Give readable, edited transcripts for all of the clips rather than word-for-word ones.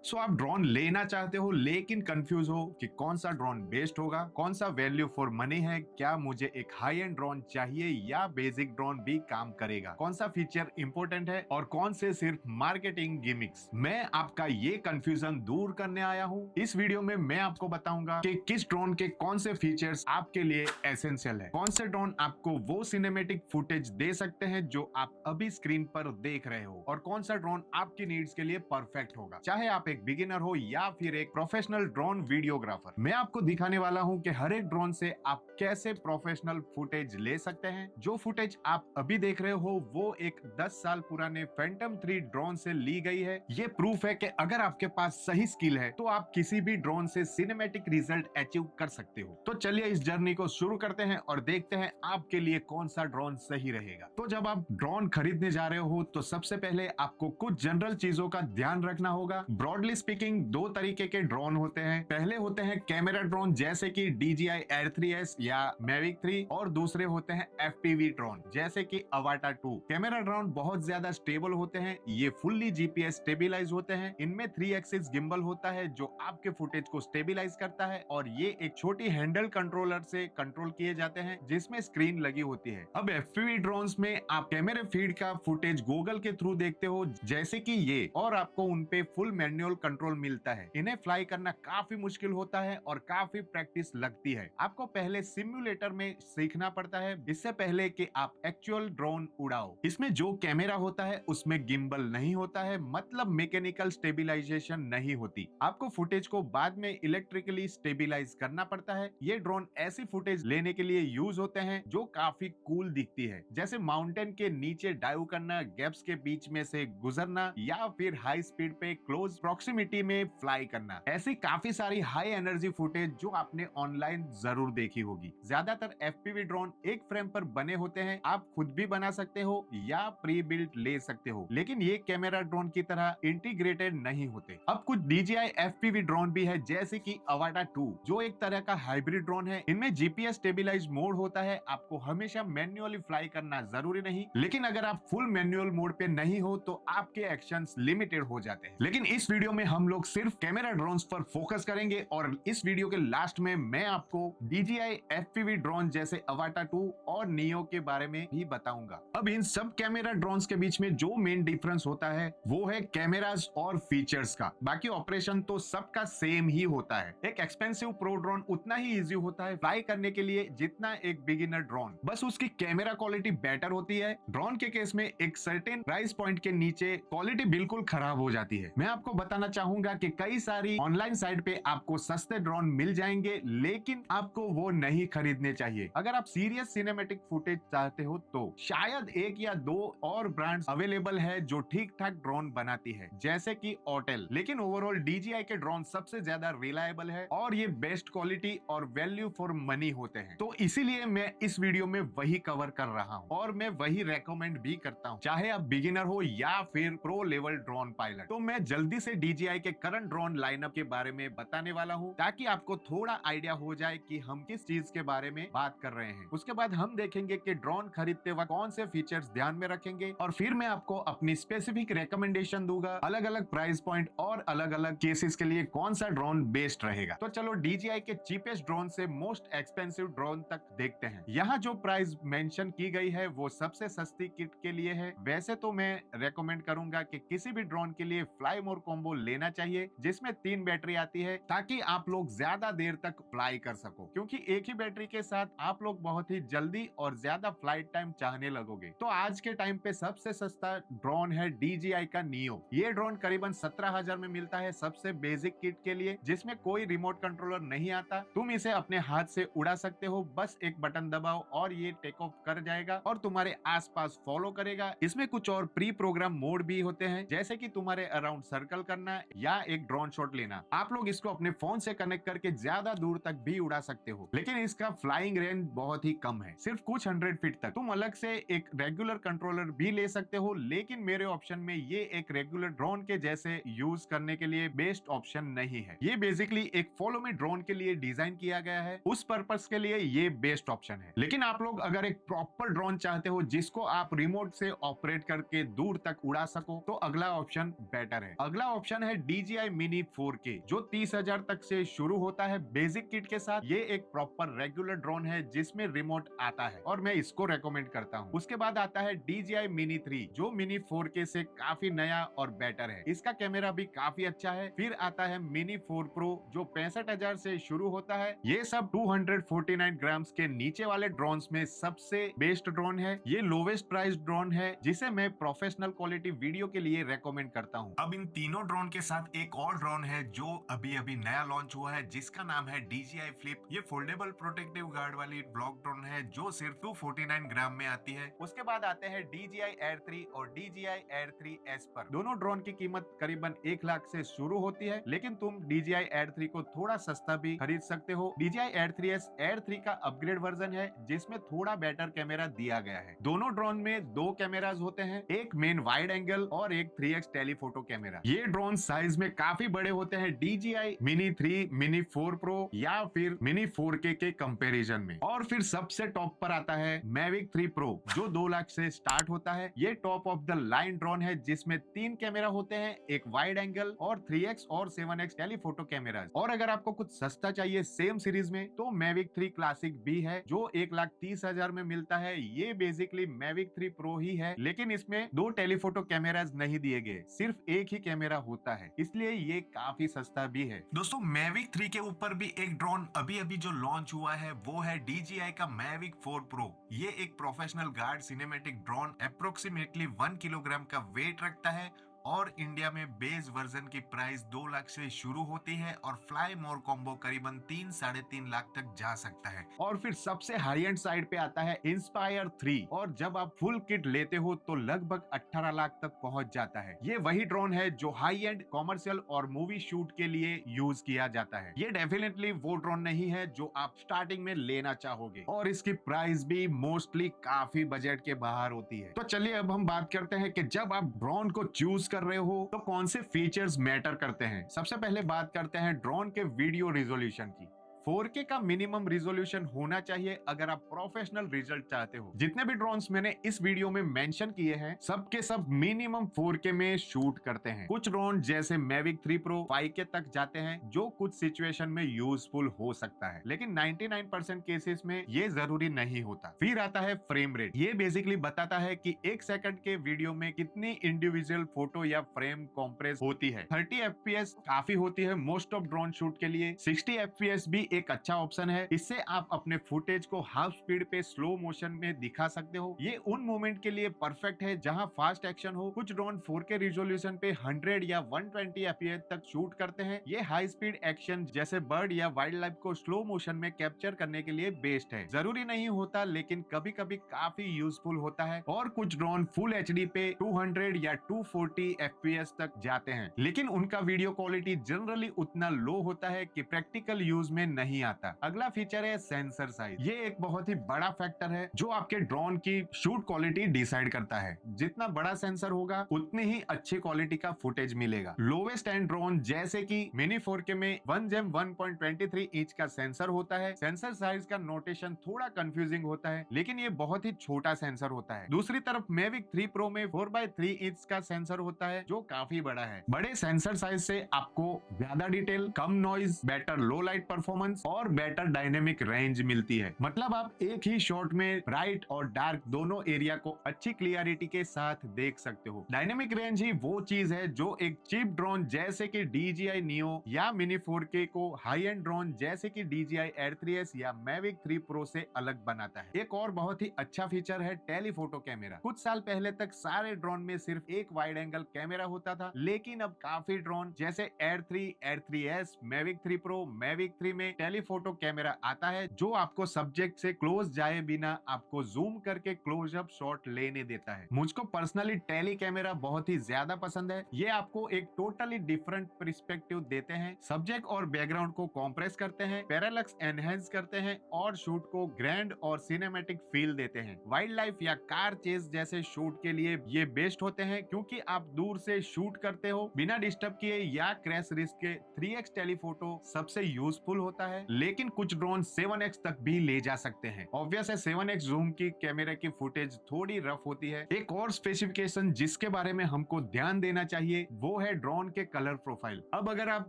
सो आप ड्रोन लेना चाहते हो लेकिन कंफ्यूज हो कि कौन सा ड्रोन बेस्ट होगा, कौन सा वैल्यू फॉर मनी है, क्या मुझे एक हाई एंड ड्रोन चाहिए या बेसिक ड्रोन भी काम करेगा, कौन सा फीचर इंपॉर्टेंट है और कौन से सिर्फ मार्केटिंग गिमिक्स। मैं आपका ये कंफ्यूजन दूर करने आया हूँ। इस वीडियो में मैं आपको बताऊंगा कि किस ड्रोन के कौन से फीचर्स आपके लिए एसेंशियल है, कौन से ड्रोन आपको वो सिनेमेटिक फुटेज दे सकते हैं जो आप अभी स्क्रीन पर देख रहे हो, और कौन सा ड्रोन आपकी नीड्स के लिए परफेक्ट होगा, चाहे आप एक बिगिनर हो या फिर एक प्रोफेशनल ड्रोन वीडियोग्राफर। मैं आपको दिखाने वाला हूं कि हर एक ड्रोन से आप कैसे प्रोफेशनल फुटेज ले सकते हैं। जो फुटेज आप अभी देख रहे हो वो एक 10 साल पुराने फैंटम 3 ड्रोन से ली गई है। ये प्रूफ है कि अगर आपके पास सही स्किल है तो आप किसी भी ड्रोन से सिनेमैटिक रिजल्ट अचीव कर सकते हो। तो चलिए इस जर्नी को शुरू करते हैं और देखते हैं आपके लिए कौन सा ड्रोन सही रहेगा। तो जब आप ड्रोन खरीदने जा रहे हो तो सबसे पहले आपको कुछ जनरल चीजों का ध्यान रखना होगा। ब्रॉडली स्पीकिंग दो तरीके के ड्रोन होते हैं। पहले होते हैं कैमरा ड्रोन जैसे कि DJI Air 3s या Mavic 3, और दूसरे होते हैं FPV ड्रोन जैसे कि अवाटा 2। कैमरा ड्रोन बहुत ज्यादा स्टेबल होते हैं, ये फुल्ली GPS स्टेबिलाईज होते हैं। इनमें 3 एक्सिस गिम्बल होता है जो आपके फुटेज को स्टेबिलाईज करता है, और ये एक छोटी हैंडल कंट्रोलर से कंट्रोल किए जाते हैं जिसमें स्क्रीन लगी होती है। अब FPV ड्रोन्स में आप कैमरा फीड का फुटेज गूगल के थ्रू देखते हो जैसे कि ये, और आपको उनपे फुल मैनुअल कंट्रोल मिलता है। इन्हें फ्लाई करना काफी मुश्किल होता है और काफी प्रैक्टिस लगती है। आपको पहले सिमुलेटर में सीखना पड़ता है इससे पहले कि आप एक्चुअल ड्रोन उड़ाओ। इसमें जो कैमरा होता है उसमें गिम्बल नहीं होता है, मतलब मैकेनिकल स्टेबिलाईजेशन नहीं होती। आपको फुटेज को बाद में इलेक्ट्रिकली स्टेबिलाईज करना पड़ता है। ये ड्रोन ऐसी फुटेज लेने के लिए यूज होते हैं जो काफी कूल दिखती है, जैसे माउंटेन के नीचे डाइव करना, गैप्स के बीच में से गुजरना, या फिर हाई स्पीड पे क्लोज प्रॉक्सिमिटी में फ्लाई करना। ऐसी काफी सारी हाई एनर्जी फुटेज जो आपने ऑनलाइन जरूर देखी होगी। ज्यादातर FPV ड्रोन एक फ्रेम पर बने होते हैं, आप खुद भी बना सकते हो या प्री बिल्ट ले सकते हो, लेकिन ये कैमरा ड्रोन की तरह इंटीग्रेटेड नहीं होते। अब कुछ DJI FPV ड्रोन भी है जैसे कि अवाटा 2 जो एक तरह का हाइब्रिड ड्रोन है। इनमें GPS स्टेबिलाईज मोड होता है, आपको हमेशा मैन्युअली फ्लाई करना जरूरी नहीं, लेकिन अगर आप फुल मैनुअल मोड पे नहीं हो तो आपके एक्शंस लिमिटेड हो जाते हैं। लेकिन इस वीडियो में हम लोग सिर्फ कैमरा ड्रोन्स पर फोकस करेंगे, और इस वीडियो के लास्ट में मैं आपको DJI FPV ड्रोन जैसे अवाटा 2 और नियो के बारे में भी बताऊंगा। अब इन सब कैमरा ड्रोन्स के बीच में जो मेन डिफरेंस होता है वो है कैमरास और फीचर्स का। बाकी ऑपरेशन तो सबका सेम ही होता है। एक एक्सपेंसिव प्रो ड्रोन उतना ही इजी होता है फ्लाई करने के लिए जितना एक बिगिनर ड्रोन, बस उसकी कैमरा क्वालिटी बेटर होती है। ड्रोन के केस में एक सर्टेन प्राइस पॉइंट के नीचे क्वालिटी बिल्कुल खराब हो जाती है। मैं आपको बताना चाहूंगा कि कई सारी ऑनलाइन साइट पे आपको सस्ते ड्रोन मिल जाएंगे, लेकिन आपको वो नहीं खरीदने चाहिए। अगर आप सीरियस सिनेमैटिक फुटेज चाहते हो तो शायद एक या दो और ब्रांड्स अवेलेबल है जो ठीक ठाक ड्रोन बनाती है जैसे कि ऑटेल, लेकिन ओवरऑल DJI के ड्रोन सबसे ज्यादा रिलायबल है और ये बेस्ट क्वालिटी और वैल्यू फॉर मनी होते हैं। तो इसीलिए मैं इस वीडियो में वही कवर कर रहा हूँ और मैं वही रेकमेंड भी करता हूँ, चाहे आप बिगिनर हो या फिर प्रो लेवल ड्रोन पायलट। तो मैं जल्दी से DJI के करंट ड्रोन लाइनअप के बारे में बताने वाला हूँ ताकि आपको थोड़ा आइडिया हो जाए कि हम किस चीज के बारे में बात कर रहे हैं। उसके बाद हम देखेंगे कि ड्रोन खरीदते वक्त कौन से फीचर्स ध्यान में रखेंगे, और फिर मैं आपको अपनी स्पेसिफिक रिकमेंडेशन दूंगा अलग अलग प्राइस पॉइंट और अलग अलग केसेस के लिए कौन सा ड्रोन बेस्ट रहेगा। तो चलो DJI के चीपेस्ट ड्रोन से मोस्ट एक्सपेंसिव ड्रोन तक देखते हैं। यहाँ जो प्राइस मेंशन की गई है वो सबसे सस्ती किट के लिए है। वैसे तो मैं रेकमेंड करूंगा कि किसी भी ड्रोन के लिए फ्लाई मोर कॉम्बो लेना चाहिए जिसमें 3 बैटरी आती है ताकि आप लोग ज्यादा देर तक फ्लाई कर सको, क्योंकि एक ही बैटरी के साथ आप लोग बहुत ही जल्दी और ज्यादा फ्लाइट टाइम चाहने लगोगे। तो आज के टाइम पे सबसे सस्ता ड्रोन है DJI का नियो। ये ड्रोन करीबन 17,000 में मिलता है सबसे बेसिक किट के लिए, जिसमें कोई रिमोट कंट्रोलर नहीं आता। तुम इसे अपने हाथ से उड़ा सकते हो, बस एक बटन दबाओ और ये टेक ऑफ कर जाएगा और तुम्हारे आसपास फॉलो करेगा। इसमें कुछ और प्री प्रोग्राम मोड भी होते हैं जैसे कि तुम्हारे अराउंड सर्कल करना या एक ड्रोन शॉट लेना। आप लोग इसको अपने फोन से कनेक्ट करके ज्यादा दूर तक भी उड़ा सकते हो, लेकिन इसका फ्लाइंग रेंज बहुत ही कम है, सिर्फ कुछ 100 फीट तक। तुम अलग से एक रेगुलर कंट्रोलर भी ले सकते हो, लेकिन मेरे ऑप्शन में ये एक रेगुलर ड्रोन के जैसे यूज करने के लिए बेस्ट ऑप्शन नहीं है। ये बेसिकली एक फॉलो मी ड्रोन के लिए डिजाइन किया गया है, उस पर्पस के लिए ये बेस्ट ऑप्शन है। लेकिन आप लोग अगर एक प्रॉपर ड्रोन चाहते हो जिसको आप रिमोट से ऑपरेट करके दूर तक उड़ा सको तो अगला ऑप्शन बेटर है। अगला ऑप्शन है DJI Mini 4K जो 30,000 तक से शुरू होता है बेसिक किट के साथ। ये एक प्रॉपर रेगुलर ड्रोन है जिसमें रिमोट आता है और मैं इसको रेकमेंड करता हूँ। उसके बाद आता है DJI Mini 3 जो Mini 4K से काफी नया और बेटर है। इसका कैमरा भी काफी अच्छा है। फिर आता है Mini 4 Pro जो 65,000 से शुरू होता है। ये सब 249 ग्राम्स के नीचे वाले ड्रोन में सबसे बेस्ट ड्रोन है। ये लोवेस्ट प्राइस ड्रोन है जिसे मैं प्रोफेशनल क्वालिटी वीडियो के लिए रेकमेंड करता हूँ। अब इन तीनों ड्रोन के साथ एक और ड्रोन है जो अभी अभी नया लॉन्च हुआ है जिसका नाम है DJI Flip। ये फोल्डेबल प्रोटेक्टिव गार्ड वाली ब्लॉक ड्रोन है जो सिर्फ 249 ग्राम में आती है। उसके बाद आते हैं DJI Air 3 और DJI Air 3S पर। दोनों ड्रोन की कीमत करीबन 1 लाख से शुरू होती है, लेकिन तुम DJI Air 3 को थोड़ा सस्ता भी खरीद सकते हो। DJI Air 3S Air 3 का अपग्रेड वर्जन है जिसमें थोड़ा बेटर कैमरा दिया गया है। दोनों ड्रोन में 2 कैमरास होते हैं, एक मेन वाइड एंगल और एक 3x टेलीफोटो कैमरा। ये ड्रोन साइज में काफी बड़े होते हैं DJI Mini 3, Mini 4 Pro या फिर Mini 4K के कंपैरिजन में। और फिर सबसे टॉप पर आता है Mavic 3 Pro जो 2 लाख से स्टार्ट होता है। ये top of the line drone है जिसमें 3 कैमरा होते हैं, एक वाइड एंगल और 3x और 7x टेलीफोटो कैमरा। और अगर आपको कुछ सस्ता चाहिए सेम सीरीज में तो Mavic 3 क्लासिक भी है जो 1,30,000 में मिलता है। ये बेसिकली Mavic 3 Pro ही है, लेकिन इसमें 2 टेलीफोटो कैमरास नहीं दिए गए, सिर्फ एक ही कैमरा होता है, इसलिए ये काफी सस्ता भी है। दोस्तों Mavic 3 के ऊपर भी एक ड्रोन अभी अभी जो लॉन्च हुआ है वो है DJI का Mavic 4 Pro। ये एक professional guard cinematic drone approximately 1 kilogram का वेट रखता है और इंडिया में बेस वर्जन की प्राइस 2 लाख से शुरू होती है और फ्लाई मोर कॉम्बो करीबन 3-3.5 लाख तक जा सकता है। और फिर सबसे हाई एंड साइड पे आता है इंस्पायर 3 और जब आप फुल किट लेते हो तो लगभग 18 लाख तक पहुंच जाता है। ये वही ड्रोन है जो हाई एंड कॉमर्शियल और मूवी शूट के लिए यूज किया जाता है। ये डेफिनेटली वो ड्रोन नहीं है जो आप स्टार्टिंग में लेना चाहोगे और इसकी प्राइस भी मोस्टली काफी बजट के बाहर होती है। तो चलिए अब हम बात करते हैं कि जब आप ड्रोन को चूज कर रहे हो तो कौन से फीचर्स मैटर करते हैं। सबसे पहले बात करते हैं ड्रोन के वीडियो रिजोल्यूशन की। 4K का मिनिमम रिजोल्यूशन होना चाहिए अगर आप प्रोफेशनल रिजल्ट चाहते हो। जितने भी ड्रोन्स मैंने इस वीडियो में मेंशन किए हैं सबके सब मिनिमम 4K में शूट करते हैं। कुछ ड्रोन जैसे Mavic 3 Pro 5K तक जाते हैं जो कुछ सिचुएशन में यूजफुल हो सकता है, लेकिन 99% केसेस में ये जरूरी नहीं होता। फिर आता है फ्रेम रेट। ये बेसिकली बताता है कि 1 सेकंड के वीडियो में कितनी इंडिविजुअल फोटो या फ्रेम कॉम्प्रेस होती है। 30 FPS काफी होती है मोस्ट ऑफ ड्रोन शूट के लिए। 60 FPS भी एक अच्छा ऑप्शन है, इससे आप अपने फुटेज को हाफ स्पीड पे स्लो मोशन में दिखा सकते हो। ये उन मोमेंट के लिए परफेक्ट है जहां फास्ट एक्शन हो। कुछ ड्रोन 4K रिजोल्यूशन पे 100 या 120 FPS तक शूट करते हैं। ये हाई स्पीड एक्शन जैसे बर्ड या वाइल्ड लाइफ को स्लो मोशन में कैप्चर करने के लिए बेस्ट है। जरूरी नहीं होता लेकिन कभी कभी काफी यूजफुल होता है। और कुछ ड्रोन फुल HD पे 200 या 240 FPS तक जाते हैं, लेकिन उनका वीडियो क्वालिटी जनरली उतना लो होता है कि प्रैक्टिकल यूज में नहीं आता। अगला फीचर है सेंसर साइज। ये एक बहुत ही बड़ा फैक्टर है जो आपके ड्रोन की शूट क्वालिटी डिसाइड करता है। जितना बड़ा सेंसर होगा उतनी ही अच्छी क्वालिटी का फुटेज मिलेगा। लोवेस्ट एंड ड्रोन जैसे कि Mini 4K में 1GEM 1.23 इंच का सेंसर होता है। सेंसर साइज का नोटेशन थोड़ा कंफ्यूजिंग होता है, लेकिन ये बहुत ही छोटा सेंसर होता है। दूसरी तरफ Mavic 3 Pro में 4x3 इंच का सेंसर होता है जो काफी बड़ा है। बड़े सेंसर साइज से आपको ज्यादा डिटेल, कम noise, better low light performance और बेटर डायनेमिक रेंज मिलती है। मतलब आप एक ही शॉट में ब्राइट और डार्क दोनों एरिया को अच्छी क्लियरिटी के साथ देख सकते हो। डायनेमिक रेंज ही वो चीज है जो एक चीप ड्रोन जैसे कि DJI Neo या Mini 4K को हाई एंड ड्रोन जैसे कि DJI Air 3S या Mavic 3 Pro से अलग बनाता है। एक और बहुत ही अच्छा फीचर है टेलीफोटो कैमरा। कुछ साल पहले तक सारे ड्रोन में सिर्फ एक वाइड एंगल कैमरा होता था, लेकिन अब काफी ड्रोन जैसे Air 3, Air 3S, Mavic 3 Pro, Mavic 3 में टेलीफोटो कैमरा आता है जो आपको सब्जेक्ट से क्लोज जाए बिना आपको जूम करके क्लोजअप शॉट लेने देता है। मुझको पर्सनली टेली कैमरा बहुत ही ज्यादा पसंद है। ये आपको एक टोटली डिफरेंट पर्सपेक्टिव देते हैं, सब्जेक्ट और बैकग्राउंड को कॉम्प्रेस करते हैं, पैरालक्स एनहेंस करते हैं और शूट को ग्रैंड और सिनेमैटिक फील देते हैं। वाइल्ड लाइफ या कार चेस जैसे शूट के लिए ये बेस्ट होते हैं क्योंकि आप दूर से शूट करते हो बिना डिस्टर्ब किए या क्रैश रिस्क के। 3x टेलीफोटो सबसे यूजफुल होता है, लेकिन कुछ ड्रोन 7x तक भी ले जा सकते हैं। ऑब्वियस है 7x जूम की कैमरे की फुटेज थोड़ी रफ होती है। एक और स्पेसिफिकेशन जिसके बारे में हमको ध्यान देना चाहिए वो है ड्रोन के कलर प्रोफाइल। अब अगर आप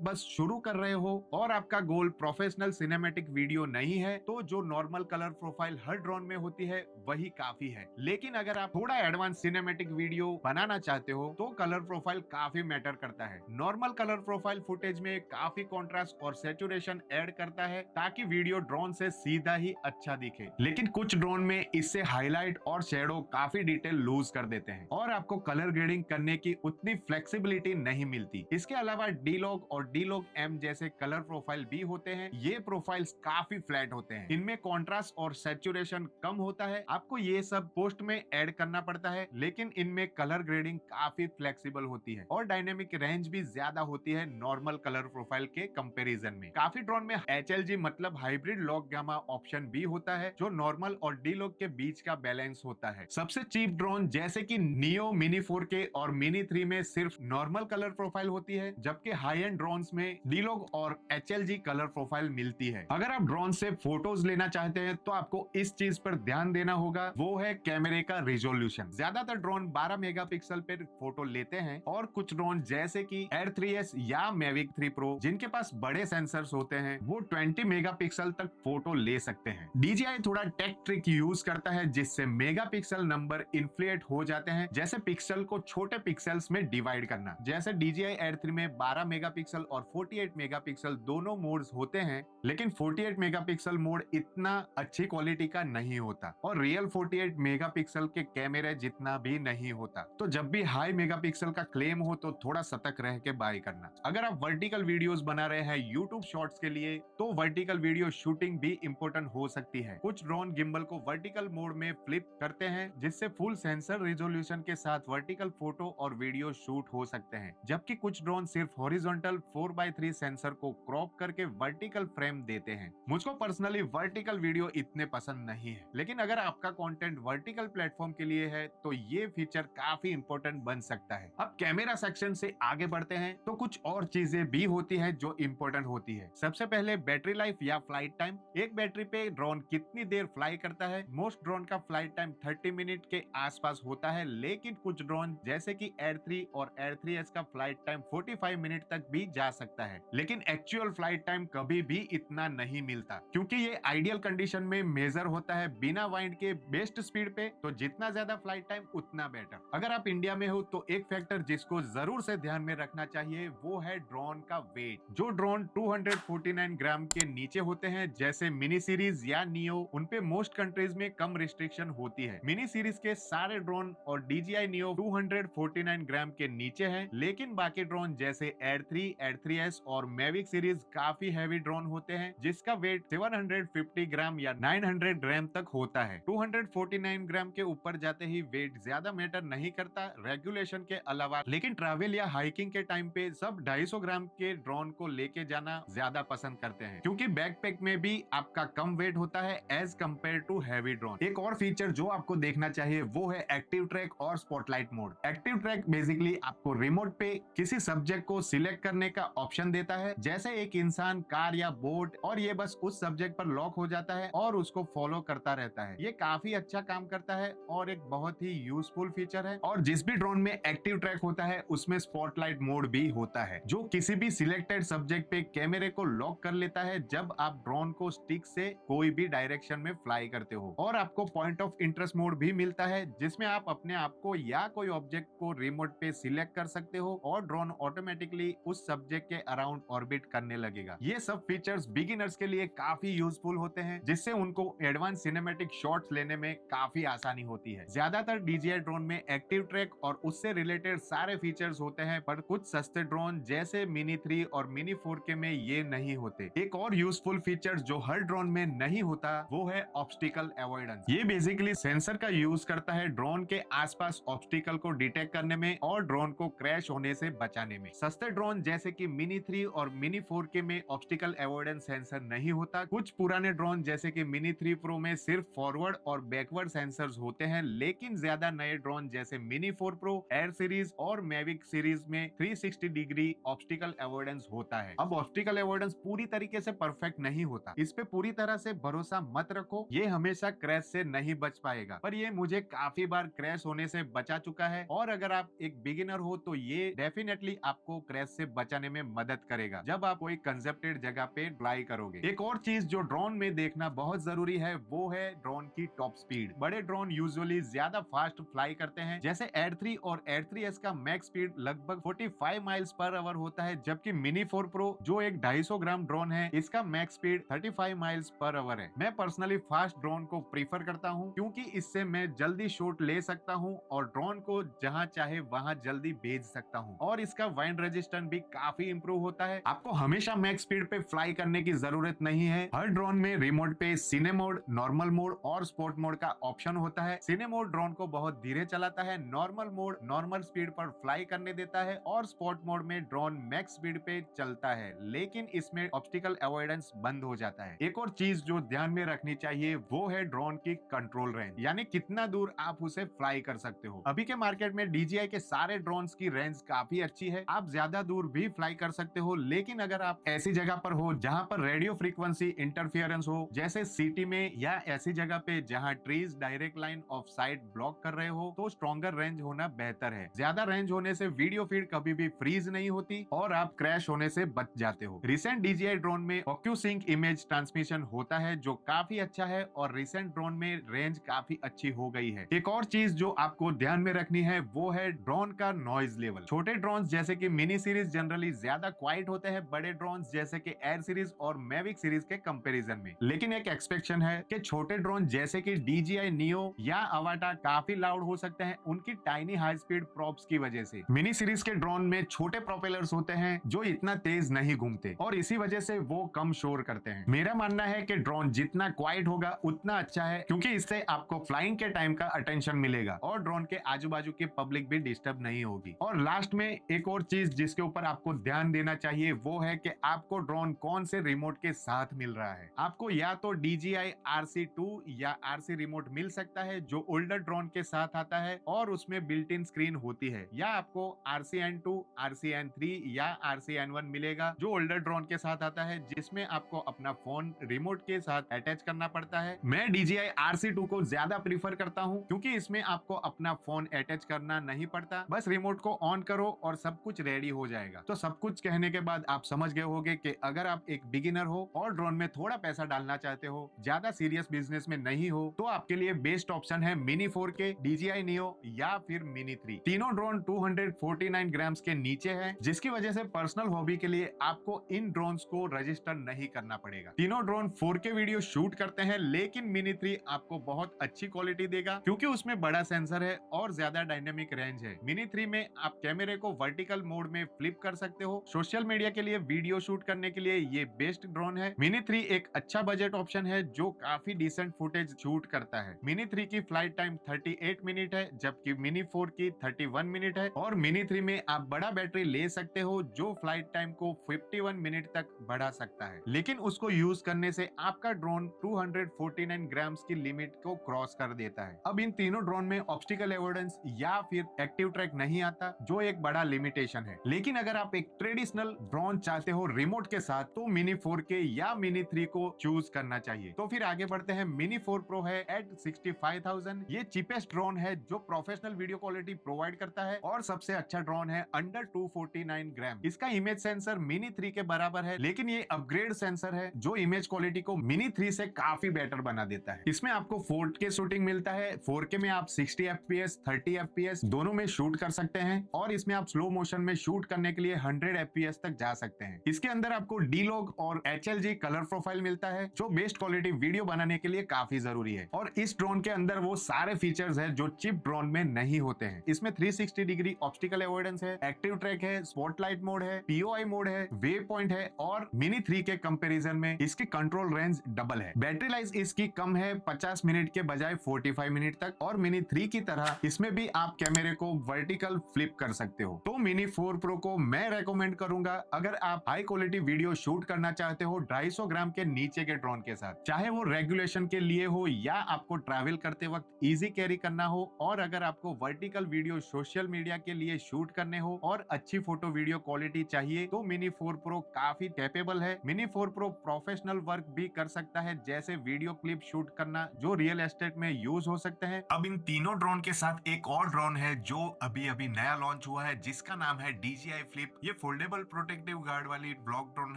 बस शुरू कर रहे हो और आपका गोल प्रोफेशनल सिनेमैटिक वीडियो नहीं है तो जो नॉर्मल कलर प्रोफाइल हर ड्रोन में होती है वही काफी है। लेकिन अगर आप थोड़ा एडवांस सिनेमैटिक वीडियो बनाना चाहते हो तो कलर प्रोफाइल काफी मैटर करता है। नॉर्मल कलर प्रोफाइल फुटेज में काफी कॉन्ट्रास्ट और सैचुरेशन ऐड करता है ताकि वीडियो ड्रोन से सीधा ही अच्छा दिखे। लेकिन कुछ ड्रोन में इससे हाईलाइट और शेडो काफी डिटेल लूज कर देते हैं और आपको कलर ग्रेडिंग करने की उतनी फ्लेक्सिबिलिटी नहीं मिलती। इसके अलावा D-Log और D-Log M जैसे कलर प्रोफाइल भी होते हैं। ये प्रोफाइल्स काफी फ्लैट होते हैं, इनमें कॉन्ट्रास्ट और सैचुरेशन कम होता है। आपको ये सब पोस्ट में ऐड करना पड़ता है, लेकिन इनमें कलर ग्रेडिंग काफी फ्लेक्सिबल होती है और डायनेमिक रेंज भी ज्यादा होती है नॉर्मल कलर प्रोफाइल के कंपैरिजन में। काफी ड्रोन में HLG मतलब हाइब्रिड लॉग गामा ऑप्शन भी होता है जो नॉर्मल और D-Log के बीच का बैलेंस होता है। सबसे चीप ड्रोन जैसे कि नियो मिनी 4K और मिनी 3 में सिर्फ नॉर्मल कलर प्रोफाइल होती है, जबकि हाई एंड ड्रोन्स में D-Log और HLG कलर प्रोफाइल मिलती है। अगर आप ड्रोन से फोटोज लेना चाहते हैं तो आपको इस चीज पर ध्यान देना होगा, वो है कैमरे का रिजोल्यूशन। ज्यादातर ड्रोन 12 मेगापिक्सल पे फोटो लेते हैं और कुछ ड्रोन जैसे कि Air 3s या Mavic 3 Pro जिनके पास बड़े सेंसर्स होते हैं वो 20 मेगापिक्सल तक फोटो ले सकते हैं। DJI थोड़ा टेक ट्रिक यूज करता है जिससे मेगापिक्सल नंबर इन्फ्लेट हो जाते हैं, जैसे पिक्सल को छोटे पिक्सल्स में डिवाइड करना। जैसे DJI Air 3 में 12 मेगापिक्सल और 48 मेगापिक्सल दोनों मोड्स होते हैं, लेकिन 48 मेगापिक्सल मोड इतना अच्छी क्वालिटी का नहीं होता और रियल 48 मेगापिक्सल के कैमरे जितना भी नहीं होता। तो जब भी हाई मेगापिक्सल का क्लेम हो तो थोड़ा सतर्क रह के बाय करना। अगर आप वर्टिकल वीडियोस बना रहे हैं YouTube शॉर्ट्स के लिए तो वर्टिकल वीडियो शूटिंग भी इंपॉर्टेंट हो सकती है। कुछ ड्रोन गिम्बल को वर्टिकल मोड में फ्लिप करते हैं जिससे फुल सेंसर रिजोल्यूशन के साथ वर्टिकल फोटो और वीडियो शूट हो सकते हैं, जबकि कुछ ड्रोन सिर्फ हॉरिजॉन्टल 4:3 सेंसर को क्रॉप करके वर्टिकल फ्रेम देते हैं। मुझको पर्सनली वर्टिकल वीडियो इतने पसंद नहीं है, लेकिन अगर आपका कंटेंट वर्टिकल प्लेटफॉर्म के लिए है तो ये फीचर काफी इंपॉर्टेंट बन सकता है। अब कैमरा सेक्शन से आगे बढ़ते हैं तो कुछ और चीजें भी होती है जो इंपॉर्टेंट होती है। सबसे पहले बैटरी लाइफ या फ्लाइट टाइम। एक बैटरी पे ड्रोन कितनी देर फ्लाई करता है। मोस्ट ड्रोन का फ्लाइट टाइम 30 मिनट के आसपास होता है, लेकिन कुछ ड्रोन जैसे कि Air 3 और Air 3s का फ्लाइट टाइम 45 मिनट तक भी जा सकता है। लेकिन एक्चुअल फ्लाइट टाइम कभी भी इतना नहीं मिलता क्योंकि ये आइडियल कंडीशन में मेजर होता है बिना वाइंड के बेस्ट स्पीड पे, तो जितना ज्यादा फ्लाइट टाइम उतना बेटर। अगर आप इंडिया में हो तो एक फैक्टर जिसको जरूर से ध्यान में रखना चाहिए वो है ड्रोन का वेट। जो ड्रोन 249 ग्राम के नीचे होते हैं जैसे मिनी सीरीज या नियो, उनपे मोस्ट कंट्रीज में कम रिस्ट्रिक्शन होती है। मिनी सीरीज के सारे ड्रोन और DJI नियो 249 ग्राम के नीचे हैं, लेकिन बाकी ड्रोन जैसे Air 3, Air 3s और Mavic सीरीज काफी हैवी ड्रोन होते हैं जिसका वेट 750 ग्राम या 900 ग्राम तक होता है। 249 ग्राम के ऊपर जाते ही वेट ज्यादा मैटर नहीं करता रेगुलेशन के अलावा, लेकिन ट्रैवल या हाइकिंग के टाइम पे सब 250 ग्राम के ड्रोन को लेके जाना ज्यादा पसंद करते हैं क्योंकि बैकपैक में भी आपका कम वेट होता है as compared to heavy drone. एक और फीचर जो आपको देखना चाहिए वो है एक्टिव ट्रैक और spotlight mode. Active track basically आपको रिमोट पे किसी सब्जेक्ट को सिलेक्ट करने का ऑप्शन देता है, जैसे एक इंसान, कार या बोट, और ये बस उस सब्जेक्ट पर लॉक हो जाता है और उसको फॉलो करता रहता है। ये काफी अच्छा काम करता है और एक बहुत ही यूजफुल फीचर है। और जिस भी ड्रोन में एक्टिव ट्रैक होता है उसमें स्पॉटलाइट मोड भी होता है जो किसी भी सिलेक्टेड सब्जेक्ट पे कैमरे को लॉक कर लेता है जब आप ड्रोन को स्टिक से कोई भी डायरेक्शन में फ्लाई करते हो। और आपको पॉइंट ऑफ इंटरेस्ट मोड भी मिलता है जिसमें आप अपने आप को या कोई ऑब्जेक्ट को रिमोट पे सिलेक्ट कर सकते हो और ड्रोन ऑटोमेटिकली उस सब्जेक्ट के अराउंड ऑर्बिट करने लगेगा। ये सब फीचर्स बिगिनर्स के लिए काफी यूजफुल होते हैं जिससे उनको एडवांस सिनेमैटिक शॉट्स लेने में काफी आसानी होती है। ज्यादातर DJI ड्रोन में एक्टिव ट्रैक और उससे रिलेटेड सारे फीचर्स होते हैं, पर कुछ सस्ते ड्रोन जैसे मिनी 3 और मिनी 4K में ये नहीं होते। एक और यूजफुल फीचर जो हर ड्रोन में नहीं होता वो है ऑब्स्टिकल अवॉइडेंस। ये बेसिकली सेंसर का यूज करता है ड्रोन के आसपास ऑब्स्टिकल को डिटेक्ट करने में और ड्रोन को क्रैश होने से बचाने में। सस्ते ड्रोन जैसे कि मिनी 3 और मिनी 4K में ऑब्स्टिकल अवॉइडेंस सेंसर नहीं होता। कुछ पुराने ड्रोन जैसे कि मिनी 3 Pro में सिर्फ फॉरवर्ड और बैकवर्ड सेंसर्स होते हैं, लेकिन ज्यादा नए ड्रोन जैसे मिनी 4 Pro, एयर सीरीज और मैविक सीरीज में 360 डिग्री ऑब्स्टिकल अवॉइडेंस होता है। अब ऑब्स्टिकल अवॉइडेंस पूरी तरीके तरीके से परफेक्ट नहीं होता। इस पे पूरी तरह से भरोसा मत रखो, ये हमेशा क्रैश से नहीं बच पाएगा। पर ये मुझे काफी बार क्रैश होने से बचा चुका है, और अगर आप एक बिगिनर हो तो ये डेफिनेटली आपको क्रैश से बचाने में मदद करेगा जब आप कोई कंसेप्टेड जगह पे फ्लाई करोगे। एक और चीज जो ड्रोन में देखना बहुत जरूरी है वो है ड्रोन की टॉप स्पीड। बड़े ड्रोन यूजुअली ज्यादा फास्ट फ्लाई करते हैं, जैसे एयर 3 और एयर 3S का मैक्स स्पीड लगभग 45 माइल्स पर आवर होता है, जबकि मिनी 4 प्रो जो एक 250 ग्राम ड्रोन है इसका max speed 35 miles per hour है। मैं पर्सनली फास्ट ड्रोन को प्रीफर करता हूँ क्योंकि इससे मैं जल्दी शॉट ले सकता हूँ और ड्रोन को जहाँ चाहे वहाँ जल्दी भेज सकता हूँ, और इसका वाइंड रेजिस्टेंस भी काफी इंप्रूव होता है। आपको हमेशा मैक्स स्पीड पे फ्लाई करने की जरूरत नहीं है। हर ड्रोन में रिमोट पे सिने मोड, नॉर्मल मोड और स्पोर्ट मोड का ऑप्शन होता है। सिने मोड ड्रोन को बहुत धीरे चलाता है, नॉर्मल मोड नॉर्मल स्पीड पर फ्लाई करने देता है, और स्पोर्ट मोड में ड्रोन मैक्स स्पीड पे चलता है, लेकिन इसमें ऑब्स्टिकल अवॉइडेंस बंद हो जाता है। एक और चीज जो ध्यान में रखनी चाहिए वो है ड्रोन की कंट्रोल रेंज, यानी कितना दूर आप उसे फ्लाई कर सकते हो। अभी के मार्केट में DJI के सारे ड्रोन्स की रेंज काफी अच्छी है, आप ज्यादा दूर भी फ्लाई कर सकते हो। लेकिन अगर आप ऐसी जगह पर हो जहां पर रेडियो फ्रीक्वेंसी इंटरफियरेंस हो, जैसे सिटी में या ऐसी जगह पे जहां trees direct line of site block कर रहे हो, तो स्ट्रॉन्गर रेंज होना बेहतर है। ज्यादा रेंज होने से वीडियो फीड कभी भी फ्रीज नहीं होती और आप क्रैश होने से बच जाते हो। रिसेंट DJI ड्रोन में OcuSync इमेज ट्रांसमिशन होता है जो काफी अच्छा है, और रिसेंट ड्रोन में रेंज काफी अच्छी हो गई है। एक और चीज जो आपको ध्यान में रखनी है वो है ड्रोन का नॉइज लेवल। छोटे ड्रोन जैसे कि मिनी सीरीज जनरली ज्यादा क्वाइट होते हैं बड़े ड्रोन जैसे कि एयर सीरीज और मैविक सीरीज के कंपैरिजन में, लेकिन एक एक्सपेक्शन है कि छोटे ड्रोन जैसे कि DJI Neo या अवाटा काफी लाउड हो सकते हैं उनकी टाइनी हाई स्पीड प्रॉप्स की वजह से। मिनी सीरीज के ड्रोन में छोटे प्रोपेलर्स होते हैं जो इतना तेज नहीं घूमते, और इसी वजह से वो कम शोर करते हैं। मेरा मानना है कि ड्रोन जितना क्वाइट होगा उतना अच्छा है, क्योंकि इससे आपको फ्लाइंग के टाइम का अटेंशन मिलेगा और ड्रोन के आजू बाजू की पब्लिक भी डिस्टर्ब नहीं होगी। और लास्ट में एक और चीज जिसके ऊपर आपको ध्यान देना चाहिए वो है कि आपको ड्रोन कौन से रिमोट के साथ मिल रहा है। आपको या तो DJI RC2 या RC रिमोट मिल सकता है जो ओल्डर ड्रोन के साथ आता है और उसमें बिल्ट इन स्क्रीन होती है, या आपको RCN2, RCN3 या RCN1 मिलेगा जो ओल्डर ड्रोन के साथ आता है, जिसमें आपको अपना फोन रिमोट के साथ अटैच करना पड़ता है। मैं DJI RC2 को ज्यादा प्रीफर करता हूं क्योंकि इसमें आपको अपना फोन अटैच करना नहीं पड़ता, बस रिमोट को ऑन करो और सब कुछ रेडी हो जाएगा। तो सब कुछ कहने के बाद आप समझ गए होंगे कि अगर आप एक बिगिनर हो और ड्रोन में थोड़ा पैसा डालना चाहते हो, ज्यादा सीरियस बिजनेस में नहीं हो, तो आपके लिए बेस्ट ऑप्शन है मिनी 4K, DJI Neo या फिर मिनी 3। तीनों ड्रोन 249 ग्राम्स के नीचे है, जिसकी वजह से पर्सनल हॉबी के लिए आपको इन ड्रोन्स को रजिस्टर नहीं करना पड़ेगा। तीनों ड्रोन 4K वीडियो शूट करते हैं, लेकिन मिनी 3 आपको बहुत अच्छी क्वालिटी देगा क्योंकि उसमें बड़ा सेंसर है और ज्यादा डायनेमिक रेंज है। मिनी 3 में आप कैमरे को वर्टिकल मोड में फ्लिप कर सकते हो। सोशल मीडिया के लिए वीडियो शूट करने के लिए ये बेस्ट ड्रोन है। मिनी 3 एक अच्छा बजट ऑप्शन है जो काफी डिसेंट फुटेज शूट करता है। मिनी 3 की फ्लाइट टाइम 38 मिनट है, जबकि मिनी 4 की 31 मिनट है, और मिनी 3 में आप बड़ा बैटरी ले सकते हो जो फ्लाइट टाइम को 51 मिनट तक बढ़ा सकता है, लेकिन उसको यूज करने से आपका ड्रोन 249 ग्राम्स की लिमिट को क्रॉस कर देता है। अब इन तीनों ड्रोन में ऑब्स्टिकल अवॉइडेंस या फिर एक्टिव ट्रैक नहीं आता, जो एक बड़ा लिमिटेशन है। लेकिन अगर आप एक ट्रेडिशनल ड्रोन चाहते हो रिमोट के साथ, तो मिनी 4K या मिनी 3 को चूज करना चाहिए। तो फिर आगे बढ़ते हैं। मिनी 4 प्रो है एट 65,000। ये चीपेस्ट ड्रोन है जो प्रोफेशनल वीडियो क्वालिटी प्रोवाइड करता है, और सबसे अच्छा ड्रोन है अंडर 249 ग्राम। इसका इमेज सेंसर मिनी 3 के बराबर है, लेकिन ये अपग्रेड सेंसर है जो इमेज क्वालिटी को मिनी 3 से काफी बेटर बना देता है। इसमें आपको 4K शूटिंग मिलता है। 4K में आप 60 FPS, 30 FPS दोनों में शूट कर सकते हैं, और इसमें आप स्लो मोशन में शूट करने के लिए 100 FPS तक जा सकते हैं। इसके अंदर आपको D-Log और HLG कलर प्रोफाइल मिलता है जो बेस्ट क्वालिटी वीडियो बनाने के लिए काफी जरूरी है, और इस ड्रोन के अंदर वो सारे फीचर्स है जो चिप ड्रोन में नहीं होते हैं। इसमें 360 डिग्री ऑब्स्टिकल अवॉइडेंस है, एक्टिव ट्रैक है, स्पॉटलाइट मोड है, POI मोड है, वेव पॉइंट है, और मिनी 3 के कंपैरिजन में इसकी कंट्रोल रेंज डबल है। बैटरी लाइफ इसकी कम है 50 मिनट के बजाय 45 मिनट तक, और मिनी 3 की तरह इसमें भी आप कैमरे को वर्टिकल फ्लिप कर सकते हो। तो मिनी 4 प्रो को मैं रेकमेंड करूंगा अगर आप हाई क्वालिटी वीडियो शूट करना चाहते हो 250 ग्राम के नीचे के ड्रोन के साथ, चाहे वो रेगुलेशन के लिए हो या आपको ट्रैवल करते वक्त इजी कैरी करना हो, और अगर आपको वर्टिकल वीडियो सोशल मीडिया के लिए शूट करने हो और अच्छी फोटो वीडियो क्वालिटी चाहिए, तो मिनी 4 प्रो काफी कैपेबल वर्सेटाइल है। मिनी 4 प्रो प्रोफेशनल वर्क भी कर सकता है, जैसे वीडियो क्लिप शूट करना, जो रियल एस्टेट में यूज हो सकते हैं। अब इन तीनों ड्रोन के साथ एक और ड्रोन है जो अभी अभी नया लॉन्च हुआ है, जिसका नाम है DJI फ्लिप। ये फोल्डेबल प्रोटेक्टिव गार्ड वाली ब्लॉक ड्रोन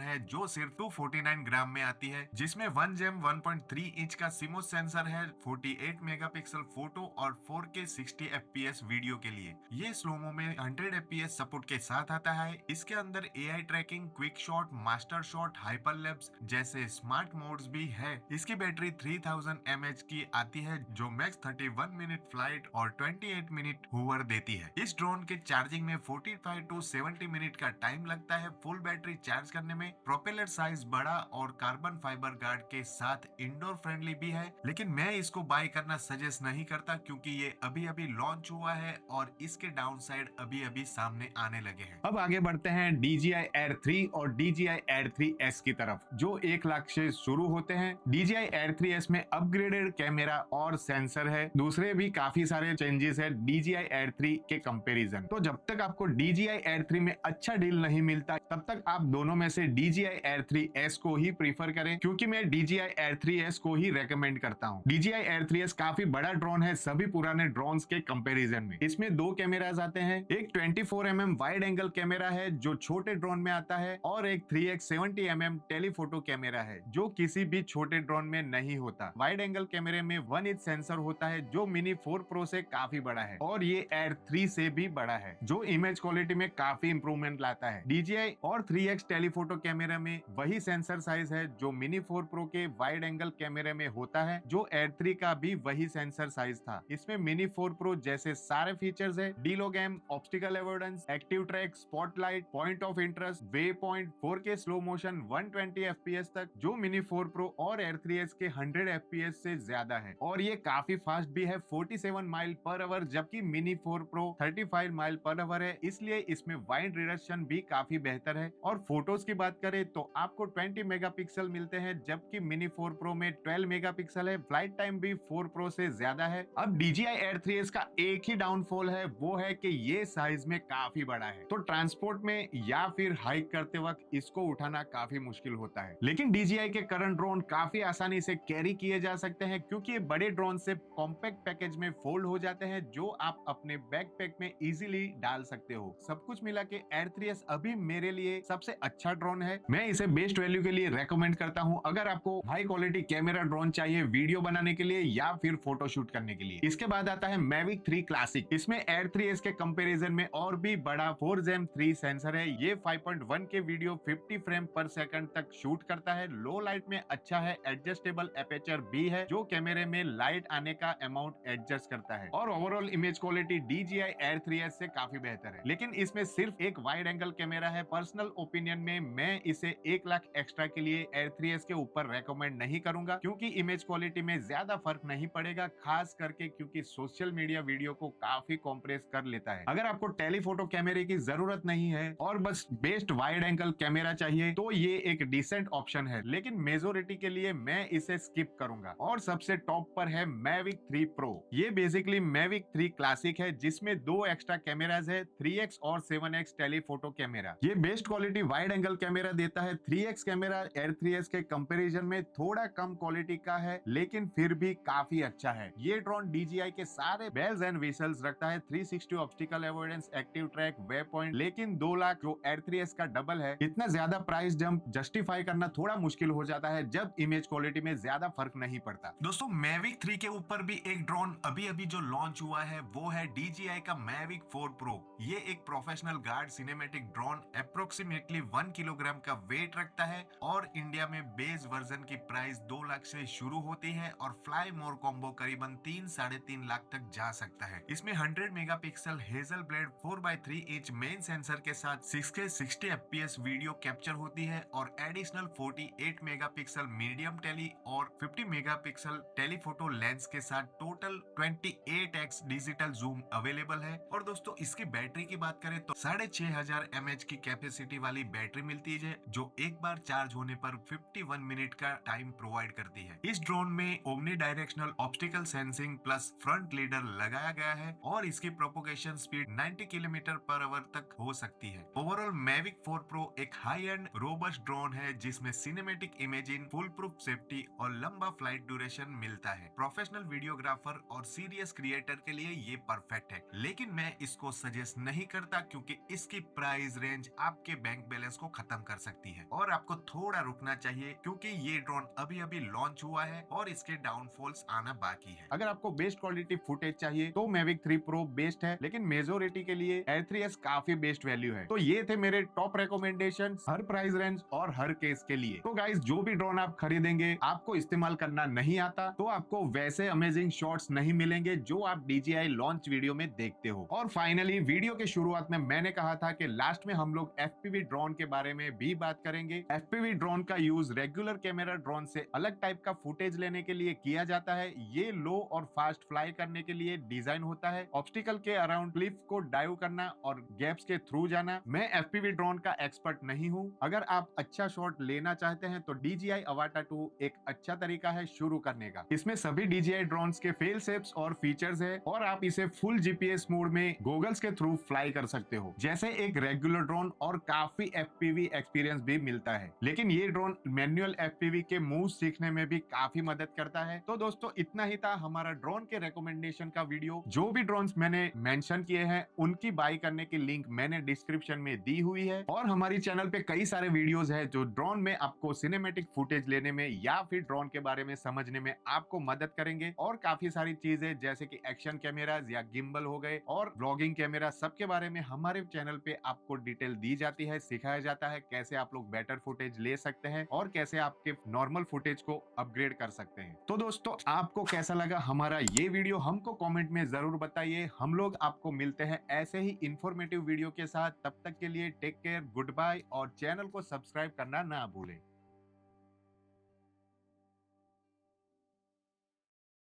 है जो सिर्फ 249 ग्राम में आती है, जिसमें 1 जेम 1.3 इंच का CMOS सेंसर है, 48 मेगापिक्सल फोटो और 4K 60 FPS वीडियो के लिए। ये स्लोमो में 100 FPS सपोर्ट के साथ आता है। इसके अंदर AI tracking, quick shot, master shot, hyperlapse जैसे स्मार्ट मोड्स भी है। इसकी बैटरी 3000 mAh की आती है, जो मैक्स 31 मिनट फ्लाइट और 28 मिनट हूवर देती है। इस ड्रोन के चार्जिंग में 45 टू 70 मिनट का टाइम लगता है फुल बैटरी चार्ज करने में। प्रोपेलर साइज बड़ा और कार्बन फाइबर गार्ड के साथ इंडोर फ्रेंडली भी है, लेकिन मैं इसको बाय करना सजेस्ट नहीं करता क्योंकि ये अभी अभी लॉन्च हुआ है और इसके डाउनसाइड अभी अभी सामने आने लगे हैं। अब आगे बढ़ते हैं DJI Air 3 और DJI Air 3S की तरफ, जो 1 लाख से शुरू होते हैं। DJI Air 3S में अपग्रेडेड कैमरा और सेंसर है। दूसरे भी काफी सारे चेंजेस है DJI Air 3 के कंपैरिजन। तो जब तक आपको DJI Air 3 में अच्छा डील नहीं मिलता, तब तक आप दोनों में से DJI Air 3S को ही प्रीफर करें, क्योंकि मैं DJI Air 3S को ही रेकमेंड करता हूं। DJI Air 3S काफी बड़ा ड्रोन है सभी पुराने ड्रोन्स के कंपैरिजन में। इसमें 2 कैमरास आते हैं, एक 24 mm वाइड एंगल कैमरा है जो छोटे ड्रोन में आता है, और एक 3x 70 mm टेलीफोटो कैमरा है जो किसी भी छोटे ड्रोन में नहीं होता। वाइड एंगल कैमरे में 1 इंच सेंसर होता है जो मिनी 4 प्रो से काफी बड़ा है, और ये Air 3 से भी बड़ा है, जो इमेज क्वालिटी में काफी इंप्रूवमेंट लाता है। DJI और 3x टेलीफोटो कैमरा में वही सेंसर साइज है जो मिनी 4 प्रो के वाइड एंगल कैमरे में होता है, जो Air 3 का भी वही सेंसर साइज था। इसमें मिनी 4 प्रो जैसे सारे फीचर्स है, D log M, obstacle avoidance, active track, spotlight, point of interest, waypoint, 4K slow motion, 120 FPS तक, जो मिनी 4 प्रो और Air 3S के 100 FPS से ज्यादा है। और ये काफी फास्ट भी है, 47 माइल पर आवर, जबकि mini 4 pro 35 mile per hour है, इसलिए इसमें वाइड रिडक्शन भी काफी बेहतर है। और फोटोज की बात करें तो आपको 20 मेगापिक्सल मिलते हैं, जबकि मिनी 4 प्रो में 12 मेगापिक्सल है। फ्लाइट टाइम भी 4 प्रो से ज्यादा है। अब DJI Air 3S का एक ही डाउनफॉल है, वो है कि ये साइज में काफी बड़ा है, तो ट्रांसपोर्ट में या फिर हाइक करते वक्त इसको उठाना काफी मुश्किल होता है। लेकिन DJI के करंट ड्रोन काफी आसानी से कैरी किए जा सकते हैं, क्योंकि ये बड़े ड्रोन से कॉम्पैक्ट पैकेज में फोल्ड हो जाते हैं, जो आप अपने बैकपैक में इजीली डाल सकते हो। सब कुछ मिला के Air 3S अभी मेरे लिए सबसे अच्छा ड्रोन है। मैं इसे बेस्ट वैल्यू के लिए रेकमेंड करता हूं, अगर आपको हाई क्वालिटी कैमरा ड्रोन चाहिए वीडियो बनाने के लिए या फिर फोटो शूट करने के लिए। इसके बाद आता है Mavic 3 क्लासिक। इसमें Air 3S के कंपैरिजन में और भी बड़ा 4 जेम 3 सेंसर है। ये 5.1 के वीडियो 50 फ्रेम पर सेकंड तक शूट करता है। लो लाइट में अच्छा है, एडजस्टेबल एपेचर भी है जो कैमरे में लाइट आने का अमाउंट एडजस्ट करता है, और overall image quality DJI Air 3S से काफी बेहतर है। लेकिन इसमें सिर्फ एक वाइड एंगल कैमरा है। पर्सनल ओपिनियन में मैं इसे 1 लाख एक्स्ट्रा के लिए Air 3S के ऊपर रेकमेंड नहीं करूंगा, क्योंकि इमेज क्वालिटी में ज्यादा फर्क नहीं पड़ेगा, खास करके क्योंकि सोशल मीडिया वीडियो को काफी कॉम्प्रेस कर लेता है। अगर आपको टेलीफोटो कैमरे की जरूरत नहीं है और बस बेस्ट वाइड एंगल कैमरा चाहिए, तो ये एक डिसेंट ऑप्शन है, लेकिन मेजोरिटी के लिए मैं इसे स्किप करूंगा। और सबसे टॉप पर है Mavic 3 Pro। ये बेसिकली Mavic 3 क्लासिक है, जिसमें 2 एक्स्ट्रा कैमरास है, 3x और 7x टेलीफोटो कैमरा। ये best quality wide angle camera देता है। 3x कैमरा Air 3S के कंपैरिजन में थोड़ा कम क्वालिटी का है, लेकिन फिर भी काफी अच्छा है। ये ड्रोन DJI के सारे बेल्स एंड व्हिसल्स रखता है, 360 obstacle avoidance, active track, way point, लेकिन 2 लाख जो Air 3S का डबल है। इतना ज्यादा प्राइस जंप जस्टिफाई करना थोड़ा मुश्किल हो जाता है जब इमेज क्वालिटी में ज्यादा फर्क नहीं पड़ता। दोस्तों, Mavic 3 के ऊपर भी एक ड्रोन अभी अभी जो लॉन्च हुआ है, वो है DJI का Mavic 4 Pro। ये एक professional guard cinematic drone approximately 1 kilogram का वेट रखता है, और इंडिया में बेस वर्जन की प्राइस 2 लाख से शुरू होती है, और फ्लाई मोर कॉम्बो करीबन 3-3.5 लाख तक जा सकता है। इसमें 100 megapixel hazel blade 4x3 inch main sensor के साथ 6K 60 FPS वीडियो कैप्चर होती है, और एडिशनल 48 मेगापिक्सल मीडियम टेली और 50 मेगापिक्सल टेलीफोटो लेंस के साथ total 28x digital zoom available है। और दोस्तों, इसकी बैटरी की बात करें तो 6500 mAh की कैपेसिटी वाली बैटरी मिलती है, जो एक बार चार्ज होने पर 51 मिनट का टाइम प्रोवाइड करती है। इस ड्रोन में omni directional obstacle sensing plus front lidar लगाया गया है, और इसकी propagation speed 90 kilometre per hour तक हो सकती है। ओवरऑल Mavic 4 Pro एक हाई एंड रो रोबस्ट ड्रोन है जिसमें cinematic imaging, foolproof safety और लंबा फ्लाइट ड्यूरेशन मिलता है। प्रोफेशनल वीडियोग्राफर और सीरियस क्रिएटर के लिए ये परफेक्ट है, लेकिन मैं इसको सजेस्ट नहीं करता क्योंकि इसकी प्राइस रेंज आपके बैंक बैलेंस को खत्म कर सकती है और आपको थोड़ा रुकना चाहिए क्योंकि ये ड्रोन अभी अभी लॉन्च हुआ है और इसके डाउनफॉल्स आना बाकी है। अगर आपको बेस्ट क्वालिटी फुटेज चाहिए तो Mavic 3 Pro बेस्ट है, लेकिन मेजोरिटी के लिए Air 3s काफी बेस्ट वैल्यू है। तो ये थे मेरे टॉप रिकमेंडेशन हर प्राइस रेंज और हर केस के लिए। तो गाइस, जो भी ड्रोन आप खरीदेंगे आपको इस्तेमाल करना नहीं आता तो आपको वैसे अमेजिंग शॉट्स नहीं मिलेंगे जो आप DJI लॉन्च वीडियो में देखते हो। और फाइनली वीडियो के शुरुआत में मैंने कहा था कि लास्ट में हम लोग FPV ड्रोन के बारे में भी बात करेंगे। FPV ड्रोन का यूज रेगुलर कैमरा ड्रोन से अलग टाइप का फुटेज लेने के लिए किया जाता है। ये लो और फास्ट फ्लाई करने के लिए डिजाइन होता है, ऑब्स्टिकल के अराउंड क्लिफ को डाइव करना और गैप्स के थ्रू जाना। मैं FPV ड्रोन का एक्सपर्ट नहीं हूं। अगर आप अच्छा शॉट लेना चाहते हैं तो DJI Avata 2 एक अच्छा तरीका है शुरू करने का। इसमें सभी DJI ड्रोन्स के फेल सेफ्स और फीचर्स है और आप इसे फुल GPS मोड में गॉगल्स के थ्रू फ्लाई कर सकते हो, जैसे एक रेगुलर ड्रोन, और काफी FPV एक्सपीरियंस भी मिलता है। लेकिन ये ड्रोन मैनुअल FPV के मूव सीखने में भी काफी मदद करता है। तो दोस्तों, इतना ही था हमारा ड्रोन के रिकमेंडेशन का वीडियो। जो भी ड्रोन्स मैंने मेंशन किए हैं उनकी बाई करने की लिंक मैंने डिस्क्रिप्शन में दी हुई है, और हमारी चैनल पे कई सारे वीडियोस है जो ड्रोन में आपको सिनेमैटिक फुटेज लेने में या फिर ड्रोन के बारे में समझने में आपको मदद करेंगे। और काफी सारी चीजें जैसे कि एक्शन कैमरास या गिम्बल हो गए और व्लॉगिंग कैमरा, सबके बारे में हमारे चैनल पे आपको डिटेल दी जाती है, सिखाया जाता है कैसे आप लोग बेटर फुटेज ले सकते हैं और कैसे आपके नॉर्मल फुटेज को अपग्रेड कर सकते हैं। तो दोस्तों, आपको कैसा लगा हमारा ये वीडियो हमको कमेंट में जरूर बताइए। हम लोग आपको मिलते हैं ऐसे ही इंफॉर्मेटिव वीडियो के साथ। तब तक के लिए टेक केयर, गुड बाय, और चैनल को सब्सक्राइब करना ना भूलें।